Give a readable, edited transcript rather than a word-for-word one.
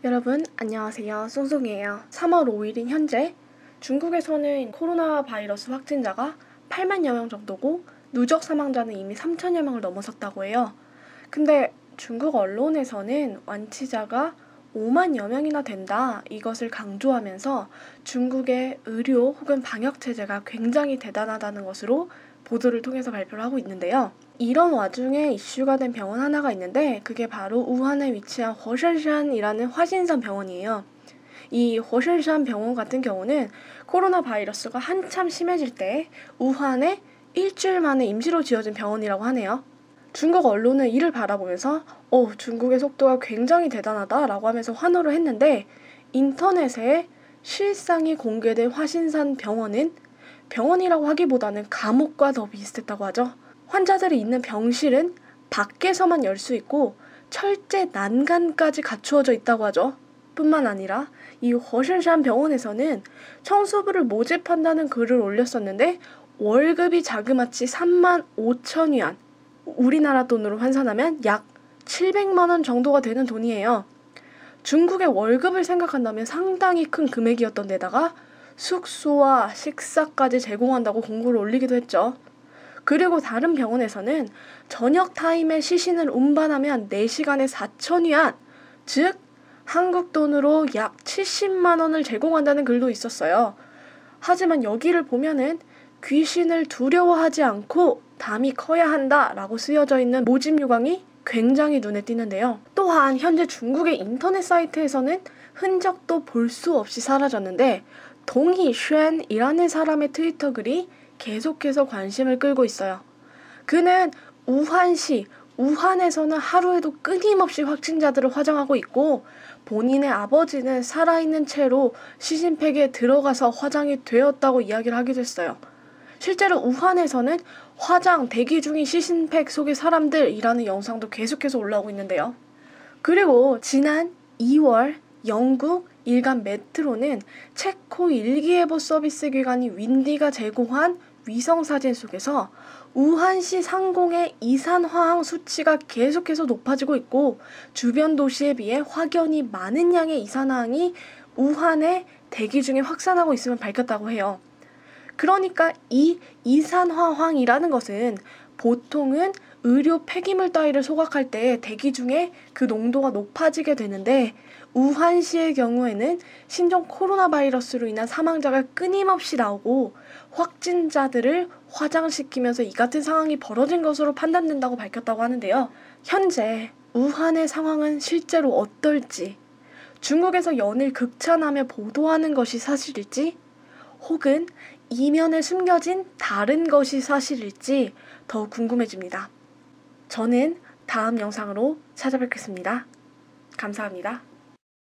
여러분 안녕하세요. 쏭쏭이에요. 3월 5일인 현재 중국에서는 코로나 바이러스 확진자가 8만여 명 정도고 누적 사망자는 이미 3천여 명을 넘어섰다고 해요. 근데 중국 언론에서는 완치자가 5만여 명이나 된다 이것을 강조하면서 중국의 의료 혹은 방역 체제가 굉장히 대단하다는 것으로 보도를 통해서 발표를 하고 있는데요. 이런 와중에 이슈가 된 병원 하나가 있는데 그게 바로 우한에 위치한 허션산이라는 화신산 병원이에요. 이 허션산 병원 같은 경우는 코로나 바이러스가 한참 심해질 때 우한에 일주일 만에 임시로 지어진 병원이라고 하네요. 중국 언론은 이를 바라보면서 중국의 속도가 굉장히 대단하다라고 하면서 환호를 했는데 인터넷에 실상이 공개된 화신산 병원은 병원이라고 하기보다는 감옥과 더 비슷했다고 하죠. 환자들이 있는 병실은 밖에서만 열 수 있고 철제 난간까지 갖추어져 있다고 하죠. 뿐만 아니라 이 허신산 병원에서는 청소부를 모집한다는 글을 올렸었는데 월급이 자그마치 3만 5천 위안, 우리나라 돈으로 환산하면 약 700만 원 정도가 되는 돈이에요. 중국의 월급을 생각한다면 상당히 큰 금액이었던 데다가 숙소와 식사까지 제공한다고 공고를 올리기도 했죠. 그리고 다른 병원에서는 저녁 타임에 시신을 운반하면 4시간에 4,000위안, 즉 한국 돈으로 약 70만 원을 제공한다는 글도 있었어요. 하지만 여기를 보면은 귀신을 두려워하지 않고 담이 커야 한다라고 쓰여져 있는 모집 요강이 굉장히 눈에 띄는데요. 또한 현재 중국의 인터넷 사이트에서는 흔적도 볼 수 없이 사라졌는데 동희쉔이라는 사람의 트위터 글이 계속해서 관심을 끌고 있어요. 그는 우한에서는 하루에도 끊임없이 확진자들을 화장하고 있고 본인의 아버지는 살아있는 채로 시신팩에 들어가서 화장이 되었다고 이야기를 하기도 했어요. 실제로 우한에서는 화장 대기 중인 시신팩 속의 사람들이라는 영상도 계속해서 올라오고 있는데요. 그리고 지난 2월 영국 일간 메트로는 체코 일기예보 서비스 기관인 윈디가 제공한 위성사진 속에서 우한시 상공의 이산화황 수치가 계속해서 높아지고 있고 주변 도시에 비해 확연히 많은 양의 이산화황이 우한에 대기 중에 확산하고 있음을 밝혔다고 해요. 그러니까 이 이산화황이라는 것은 보통은 의료 폐기물 따위를 소각할 때 대기 중에 그 농도가 높아지게 되는데 우한시의 경우에는 신종 코로나 바이러스로 인한 사망자가 끊임없이 나오고 확진자들을 화장시키면서 이 같은 상황이 벌어진 것으로 판단된다고 밝혔다고 하는데요. 현재 우한의 상황은 실제로 어떨지, 중국에서 연일 극찬하며 보도하는 것이 사실일지, 혹은 이면에 숨겨진 다른 것이 사실일지 더욱 궁금해집니다. 저는 다음 영상으로 찾아뵙겠습니다. 감사합니다.